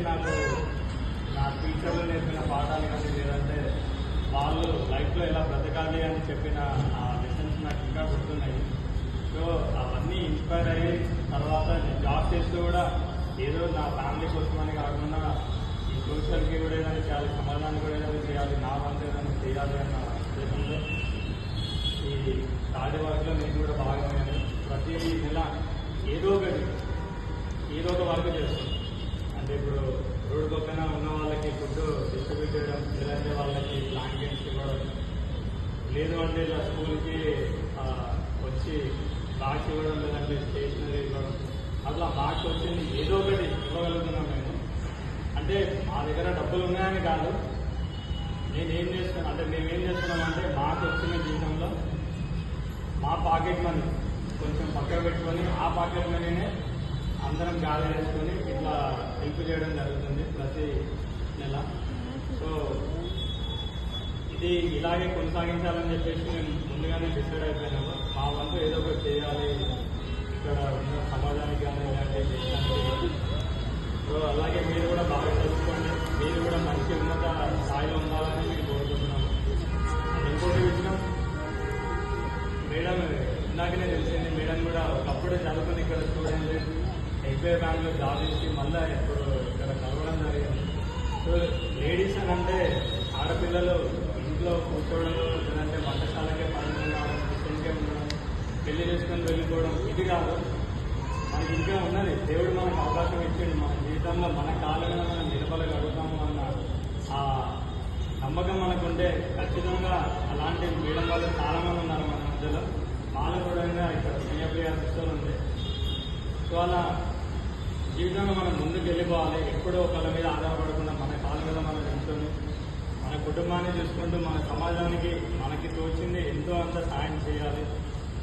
నాకు నా టీచర్లు నేర్పిన పాఠాలు కానీ లేదంటే వాళ్ళు లైఫ్లో ఎలా బ్రతకాలి అని చెప్పిన ఆ లెసన్స్ నాకు ఇంకా గుర్తున్నాయి. సో అవన్నీ ఇన్స్పైర్ అయ్యి తర్వాత నేను జాబ్ చేస్తూ కూడా ఏదో నా ఫ్యామిలీ కోసమని కాకుండా ఈ సోషల్కి కూడా ఏదైనా చేయాలి, సమాజానికి కూడా ఏదైనా చేయాలి, నా వంతు ఏదైనా చేయాలి అన్న ఉద్దేశంలో ఈ స్టాడీ వర్క్లో నేను కూడా భాగమయ్యాను. ప్రతి నెల ఏదో ఒక వర్క్ చేస్తాను. అంటే ఇప్పుడు రోడ్డు పక్కన ఉన్న వాళ్ళకి ఫుడ్ డిస్ట్రిబ్యూట్ చేయడం, లేదంటే వాళ్ళకి బ్లాంకెట్స్ ఇవ్వడం, లేదు అంటే ఇలా స్కూల్కి వచ్చి బాక్స్ ఇవ్వడం, లేదంటే స్టేషనరీ ఇవ్వడం, అట్లా బాక్స్ వచ్చింది ఏదో ఒకటి ఇవ్వగలుగుతున్నాం మేము. అంటే మా దగ్గర డబ్బులు ఉన్నాయని కాదు, మేమేం చేస్తున్నామంటే మాకు వచ్చిన జీవితంలో మా పాకెట్ మనీ కొంచెం పక్కన పెట్టుకొని ఆ పాకెట్ మనీనే అందరం గ్యాదర్ చేసుకొని ఇట్లా హెల్ప్ చేయడం జరుగుతుంది ప్రతి నెల. సో ఇది ఇలాగే కొనసాగించాలని చెప్పేసి మేము ముందుగానే డిసైడ్ అయిపోయినాము. మా వంతు ఏదో ఒకటి చేయాలి ఇక్కడ ఉన్న సమాజానికి కానీ ఇలాంటి దేశానికి. సో అలాగే మీరు కూడా బాగా చదువుకోండి, మీరు కూడా మంచి ఉన్నత స్థాయిలో ఉండాలని మేము కోరుకుంటున్నాము. ఇంకోటి విషయం, మేడం ఇందాకనే తెలిసింది, మేడం కూడా ఒకప్పుడు చదువుకుని ఇక్కడ స్టూడెంట్ ఎస్బీఐ బ్యాంక్లో జాబ్ చేసి మళ్ళీ ఇప్పుడు ఇక్కడ చదవడం జరిగింది. సో లేడీస్ అని అంటే ఆడపిల్లలు ఇంట్లో కూర్చోవడం, లేదంటే వంటశాలకే పనులు, కిచెన్కే ఉండడం, పెళ్లి చేసుకొని వెళ్ళిపోవడం ఇది కాదు. మనకి ఇంకా ఉన్నది, దేవుడు మనకు అవకాశం ఇచ్చిండు. మన జీవితంలో మన కాళ్ళ మీద మనం నిలబడగలుగుతాము అన్న ఆ నమ్మకం మనకుంటే ఖచ్చితంగా అలాంటి మేడం వాళ్ళు చాలామంది ఉన్నారు మన మధ్యలో. వాళ్ళు కూడా ఇక్కడ స్నేహప్రియ సిస్టర్ ఉంది. సో అలా జీవితంలో మనం ముందుకు వెళ్ళిపోవాలి. ఎప్పుడో ఒకళ్ళ మీద ఆధారపడకుండా మన కాళ్ళ మీద మనం నిల్చొని మన కుటుంబాన్ని చూసుకుంటూ మన సమాజానికి మనకి తోచింది ఎంతో అంత సాయం చేయాలి.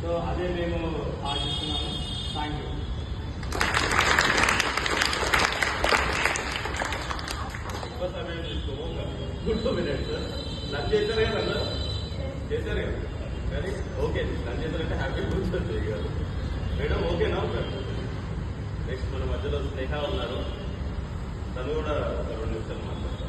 సో అదే మేము ఆశిస్తున్నాము. Thank you. ఎక్కువ సమయం తీసుకోము, కూర్చోబెట్టాడు సార్. లంచ్ చేశారు కదా అన్న, చేశారు కదా, కానీ ఓకే లంచ్ చేశారంటే హ్యాపీ కూర్చొని కాదు మేడం. ఓకేనా సార్? నెక్స్ట్ మన మధ్యలో స్నేహ ఉన్నారు, తను కూడా ఒక 2 నిమిషాలు మాట్లాడతారు.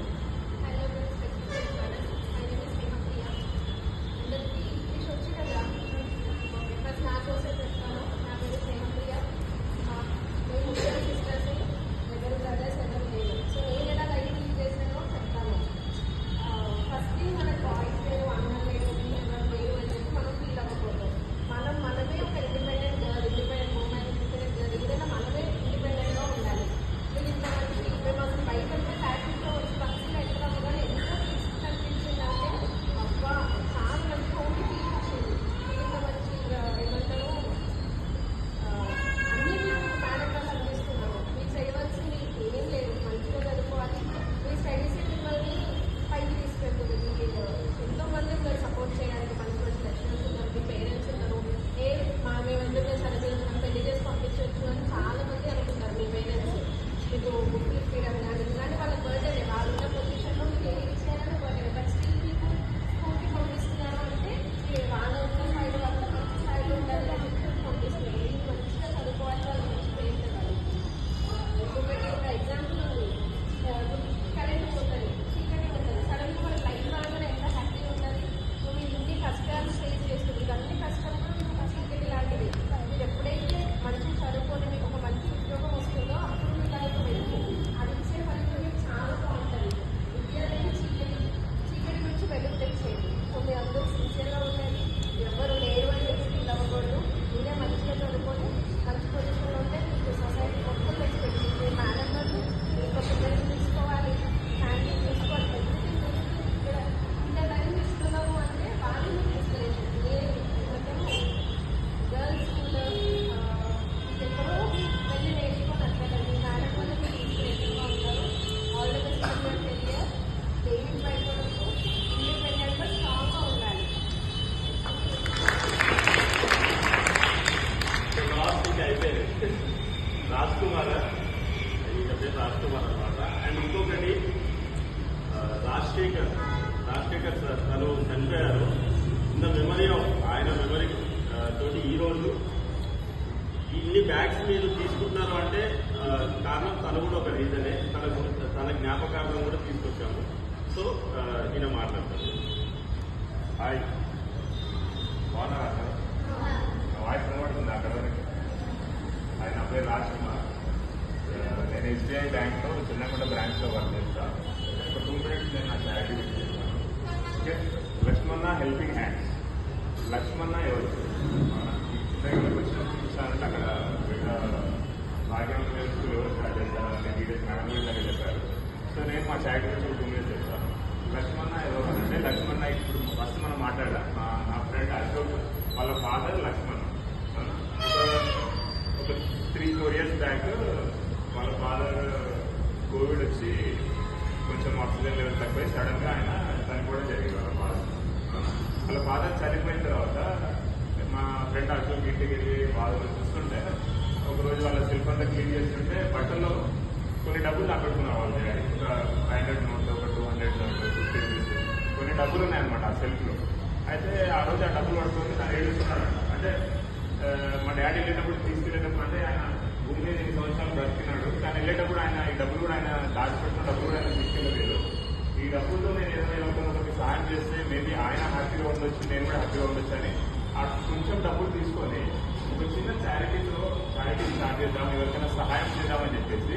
రాజ్కుమార్ అనమాట. అండ్ ఇంకొకటి రాజశేఖర్ సార్, తను చనిపోయారు. ఇన్ ద మెమరీ ఆఫ్ ఆయన మెమరీ తోటి ఈరోజు ఇన్ని బ్యాగ్స్ మీరు తీసుకుంటున్నారు అంటే కారణం తను కూడా ఒక రీజనే. తన గురించి జ్ఞాపకార్థం కూడా తీసుకొచ్చాము. సో ఈయన మాట్లాడతారు. హాయ్, బాగున్నారా సార్? వాయిస్ కనబడుతుంది అక్కడ వరకు. ఆయన నా పేరు రాజ్ కుమార్. నేను ఎస్బీఐ బ్యాంక్లో చిన్నగుంట బ్రాంచ్లో వర్క్ చేస్తాను. ఒక 2 minutes నేను నా యాక్టివిటీ చేస్తాను. ఓకే, లక్ష్మణ హెల్పింగ్ హ్యాండ్స్. లక్ష్మణ ఎవరు? చిన్నగుంటకు వచ్చినప్పుడు చూసానంటే అక్కడ భాగ్యం స్కూల్ ఎవరు స్టార్ట్ చేస్తారంటే డీటెయిల్స్ మేడం గారు చెప్పారు. సో నేను మా యాక్టివిటీ 2 minutes చేస్తాను. లక్ష్మణ ఎవరు అంటే, లక్ష్మణ ఇప్పుడు ఫస్ట్ మనం మాట్లాడాం. నా ఫ్రెండ్ అశోక్ వాళ్ళ ఫాదర్ లక్ష్మణ్. ఒక 3-4 years బ్యాక్ వాళ్ళ ఫాదర్ కోవిడ్ వచ్చి కొంచెం ఆక్సిజన్ లెవెల్ తక్కువ సడన్ గా ఆయన చనిపోవడం జరిగింది. వాళ్ళ ఫాదర్ చనిపోయిన తర్వాత మా ఫ్రెండ్ అశోక్ ఇంటికి వెళ్ళి వాళ్ళు చూస్తుంటే ఒకరోజు వాళ్ళ సెల్ఫ్ అంతా క్లీన్ చేస్తుంటే బట్టల్లో కొన్ని డబ్బులు దాపెట్టుకున్నారు వాళ్ళ డాడీ. ఒక 500 నోట్, ఒక 200 నోట్, 50 రూపీస్ కొన్ని డబ్బులు ఉన్నాయన్నమాట ఆ సెల్ఫ్ లో. అయితే ఆ రోజు ఆ డబ్బులు పట్టుకొని తను ఏడుస్తున్నాడు. అంటే మా డాడీ వెళ్ళేటప్పుడు తీసుకెళ్ళేటప్పుడు అంటే ఆయన భూమి మీద 8 సంవత్సరాలు బ్రతికినాడు, కానీ వెళ్ళేటప్పుడు ఆయన ఈ డబ్బులు కూడా ఆయన దాచిపెట్టిన డబ్బులు కూడా ఆయన తీసుకెళ్ళలేదు. ఈ డబ్బులతో నేను ఏదైనా ఒకరికి సహాయం చేస్తే మేబీ ఆయన హ్యాపీగా ఉండొచ్చు, నేను కూడా హ్యాపీగా ఉండొచ్చు అని ఆ కొంచెం డబ్బులు తీసుకొని ఒక చిన్న చారిటీ స్టార్ట్ చేద్దాం, ఎవరికైనా సహాయం చేద్దామని చెప్పేసి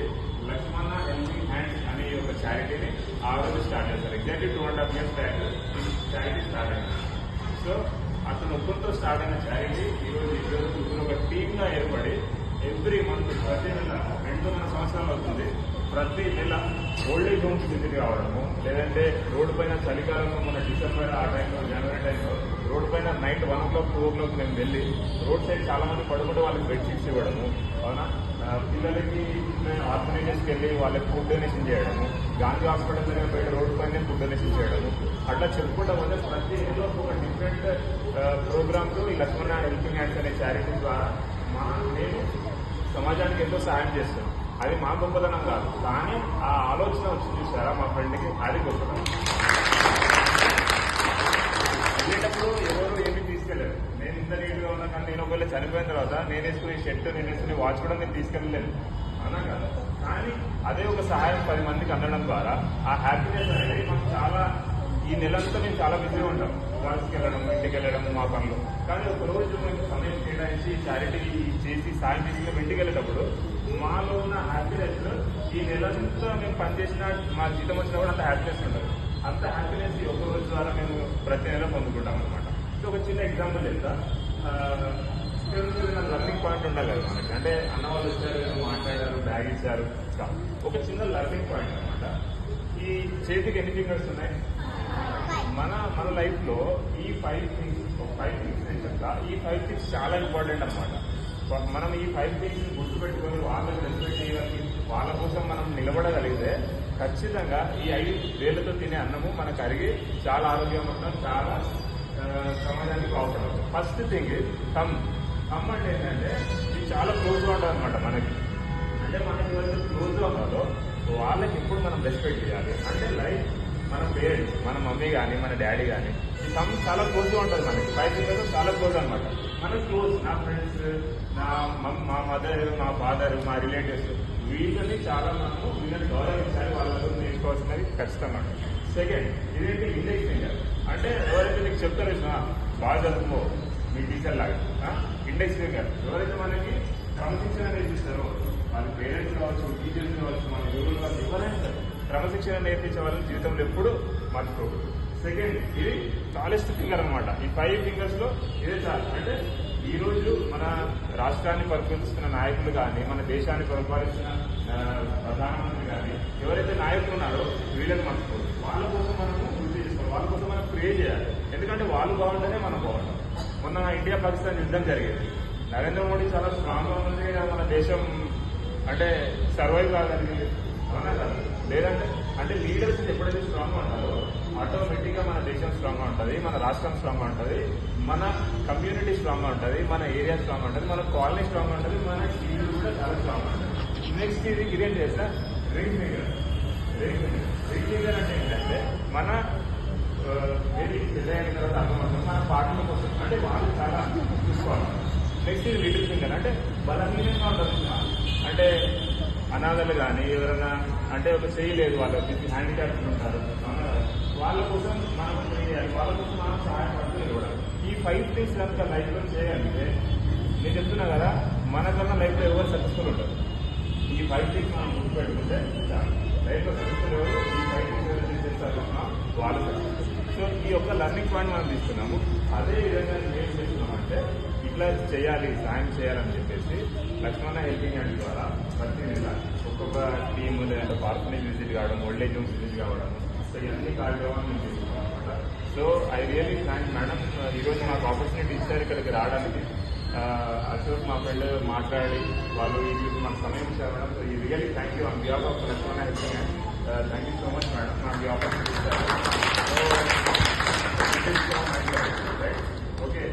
లక్ష్మణ హెల్పింగ్ హ్యాండ్స్ అనే ఒక చారిటీని ఆ రోజు స్టార్ట్ చేస్తారు. ఎగ్జాక్ట్లీ 2.5 years బ్యాక్ ఈ చారిటీ స్టార్ట్ అయింది. సో అతను ఒక్కరితో స్టార్ట్ అయిన చారిటీ ఈరోజు ఒక టీమ్గా ఏర్పడి ఎవ్రీ మంత్ ప్రతి నెల 2.5 సంవత్సరాలు అవుతుంది. ప్రతి నెల ఓల్డ్ ఏజ్ హోమ్స్ విజిట్ కావడము, లేదంటే రోడ్డు పైన చలికాలంలో మన డిసెంబర్ ఆ టైంలో, జనవరి టైంలో రోడ్డు పైన నైట్ 1 o'clock 2 o'clock మేము వెళ్ళి రోడ్ సైడ్ చాలా మంది పడుకుంటే వాళ్ళకి బెడ్షీట్స్ ఇవ్వడము, అవునా, పిల్లలకి ఆర్ఫనేజెస్కి వెళ్ళి వాళ్ళకి ఫుడ్ డొనేషన్ చేయడము, గాంధీ హాస్పిటల్ దగ్గర బయట రోడ్డు పైన ఫుడ్ డొనేషన్ చేయడము, అట్లా చెప్పుకుంటాం. అంటే ప్రతి నెలలో ఒక డిఫరెంట్ ప్రోగ్రామ్స్ ఈ లక్ష్మణ హెల్పింగ్ హ్యాండ్స్ అనే చారిటీ ద్వారా నేను సమాజానికి ఎంతో సహాయం చేస్తాను. అది మా గొప్పతనం కాదు, కానీ ఆ ఆలోచన వచ్చి చూసారా మా ఫ్రెండ్కి, అది గొప్పతనం. వెళ్ళేటప్పుడు ఎవరు ఏమీ తీసుకెళ్ళారు. నేను ఇంత నీట్గా ఉన్నా కానీ నేను ఒకవేళ చనిపోయిన తర్వాత నేను వేసుకునే షర్ట్, నేను వేసుకునే వాచ్ కూడా నేను తీసుకెళ్ళలేదు, అన్నా కదా. కానీ అదే ఒక సహాయం 10 మందికి అందడం ద్వారా ఆ హ్యాపీనెస్ అనేది మాకు చాలా, ఈ నెలంతా మేము చాలా బిజీగా ఉంటాం, వర్క్స్కి వెళ్ళడం, ఇంటికి వెళ్ళడం, మా పనులు. కానీ ఒకరోజు మేము సమయం కేటాయించి చారిటీ చేసి సాయం చేసి మేము ఇంటికి వెళ్ళేటప్పుడు మాలో ఉన్న హ్యాపీనెస్ ఈ నెలంతా మేము పనిచేసిన మా జీతం వచ్చినా కూడా అంత హ్యాపీనెస్ ఉండదు. అంత హ్యాపీనెస్ ఈ ఒక రోజు ద్వారా మేము ప్రతి నెల పొందుకుంటాం అనమాట. సో ఒక చిన్న ఎగ్జాంపుల్ చెప్తా. లర్నింగ్ పాయింట్ ఉండాలి కదా మనకి. అంటే అన్న వాళ్ళు వచ్చారు, మాట్లాడారు, బ్యాగ్ ఇచ్చారు, ఒక చిన్న లర్నింగ్ పాయింట్ అనమాట. ఈ చేతికి ఎన్ని ఫింగర్స్ ఉన్నాయి? మన లైఫ్ లో ఈ 5 things నేను చెప్తా. ఈ 5 things చాలా ఇంపార్టెంట్ అనమాట. మనం ఈ 5 things గుర్తుపెట్టుకొని వాళ్ళకి రెస్పెక్ట్ చేయడానికి, వాళ్ళ కోసం మనం నిలబడగలిగితే ఖచ్చితంగా ఈ 5 వేలతో తినే అన్నము మనకు అరిగి చాలా ఆరోగ్యంగా ఉంటాం, చాలా సమాజానికి బాగుపడవచ్చు. ఫస్ట్ థింగ్ కమ్ అంటే ఏంటంటే ఇది చాలా క్లోజ్గా ఉంటుంది అనమాట మనకి. అంటే మనకి ఎవరైతే క్లోజ్గా ఉన్నారో వాళ్ళకి ఎప్పుడు మనం రెస్పెక్ట్ చేయాలి. అంటే లైక్ మన పేరెంట్స్, మన మమ్మీ కానీ మన డాడీ కానీ ఈ సమ్ చాలా క్లోజ్గా ఉంటుంది మనకి. 5 ఫింగర్స్ చాలా క్లోజ్ అనమాట. మనకి క్లోజ్ నా ఫ్రెండ్స్, మా మదర్, మా ఫాదర్, మా రిలేటివ్స్, వీళ్ళని చాలా మనము వీళ్ళని గౌరవించాలి, వాళ్ళతో నేర్చుకోవాల్సినది ఖచ్చితంగా. సెకండ్ ఇదేంటి ఇండెక్స్ ఫింగర్. అంటే ఎవరైతే నీకు చెప్తారో బాగా చదువుకో మీ టీచర్ లాగా, ఇండెక్స్ ఫింగర్ ఎవరైతే మనకి క్రమశిక్షణ నేర్పిస్తారో వాళ్ళ పేరెంట్స్ కావచ్చు, టీచర్స్ కావచ్చు, మన గురువులు కావచ్చు, ఎవరైనా సరే క్రమశిక్షణ నేర్పించే వాళ్ళని జీవితంలో ఎప్పుడు మర్చిపోకూడదు. సెకండ్ ఇది చాలెస్ట్ ఫింగర్ అనమాట. ఈ 5 fingers లో ఇదే చాలు. అంటే ఈ రోజు మన రాష్ట్రాన్ని పరిపాలిస్తున్న నాయకులు కానీ, మన దేశాన్ని పరిపాలిస్తున్న ప్రధానమంత్రి కానీ, ఎవరైతే నాయకులు ఉన్నారో వీళ్ళని మర్చిపోదు. వాళ్ళ కోసం మనము కృషి చేసుకోవాలి, వాళ్ళ కోసం మనం ప్రే చేయాలి. ఎందుకంటే వాళ్ళు బాగుంటేనే మనం బాగుంటాం. మొన్న ఇండియా పాకిస్తాన్ యుద్ధం జరిగింది. నరేంద్ర మోడీ చాలా స్ట్రాంగ్గా ఉంది, మన దేశం అంటే సర్వైవ్ కాగలిగింది, అవునా కదా? లేదంటే అంటే లీడర్స్ ఎప్పుడైతే స్ట్రాంగ్గా ఉంటారో ఆటోమేటిక్గా మన దేశం స్ట్రాంగ్గా ఉంటుంది, మన రాష్ట్రం స్ట్రాంగ్గా ఉంటుంది, మన కమ్యూనిటీ స్ట్రాంగ్గా ఉంటుంది, మన ఏరియా స్ట్రాంగ్గా ఉంటుంది, మన కాలనీ స్ట్రాంగ్గా ఉంటుంది, మన టీవీ కూడా చాలా స్ట్రాంగ్గా ఉంటుంది. నెక్స్ట్ ఇది ఇదేం చేస్తా రింగ్ ఫింగర్. రింగ్ ఫింగర్ అంటే ఏంటంటే మన ఏది పెద్దయిన తర్వాత అర్థమవుతుంది మన పార్టీల కోసం, అంటే వాళ్ళు చాలా చూసుకోవాలి. నెక్స్ట్ ఇది లిటిల్ ఫింగర్ అంటే బలహీనంగా ఉంటుంది. అంటే అనాథలు కానీ ఎవరైనా అంటే ఒక చేయలేదు వాళ్ళకి హ్యాండిక్యాప్స్ ఉంటారు అవునా కదా? వాళ్ళ కోసం మనం చేయాలి, వాళ్ళ కోసం మనం సహాయపడుతుంది కూడా. ఈ 5 things కనుక లైఫ్లో చేయగలిగితే నేను చెప్తున్నా కదా, మనకన్నా లైఫ్లో ఎవరు సక్సెస్ఫుల్ ఉంటారు. ఈ 5 things మనం గుర్తుపెట్టుకుంటే చాలు. లైఫ్లో సక్సెస్ఫుల్ ఎవరు ఈ 5 things ఎవరైతే చేస్తారు వాళ్ళు సక్సెస్ఫుల్. సో ఈ యొక్క లర్నింగ్ పాయింట్ మనం తీసుకున్నాము. అదే విధంగా మేము చేస్తున్నామంటే ఇట్లా చేయాలి, సాయం చేయాలని చెప్పేసి లక్ష్మణ హెల్పింగ్ హ్యాండ్ ద్వారా ప్రతి నెల ఒక్కొక్క టీమ్ లేదంటే ఆర్ఫనేజ్ విజిట్ కావడం, ఓల్డ్ ఏజ్ హోమ్స్ విజిట్ కావడం, సో ఇవన్నీ కార్యక్రమాలు మేము చేస్తున్నాం అనమాట. So I really thank madam, ఈరోజు మాకు ఆపర్చునిటీ ఇచ్చారు ఇక్కడికి రావడానికి. అశోక్ మా ఫ్రెండ్ మాట్లాడి వాళ్ళు ఈరోజు మాకు సమయం ఇచ్చారు మేడం. సో ఈ really thank you on behalf of Lakshmana helping hand. Thank you so much madam, నాకు ఈ ఆపర్చునిటీ ఇచ్చారు. So right okay.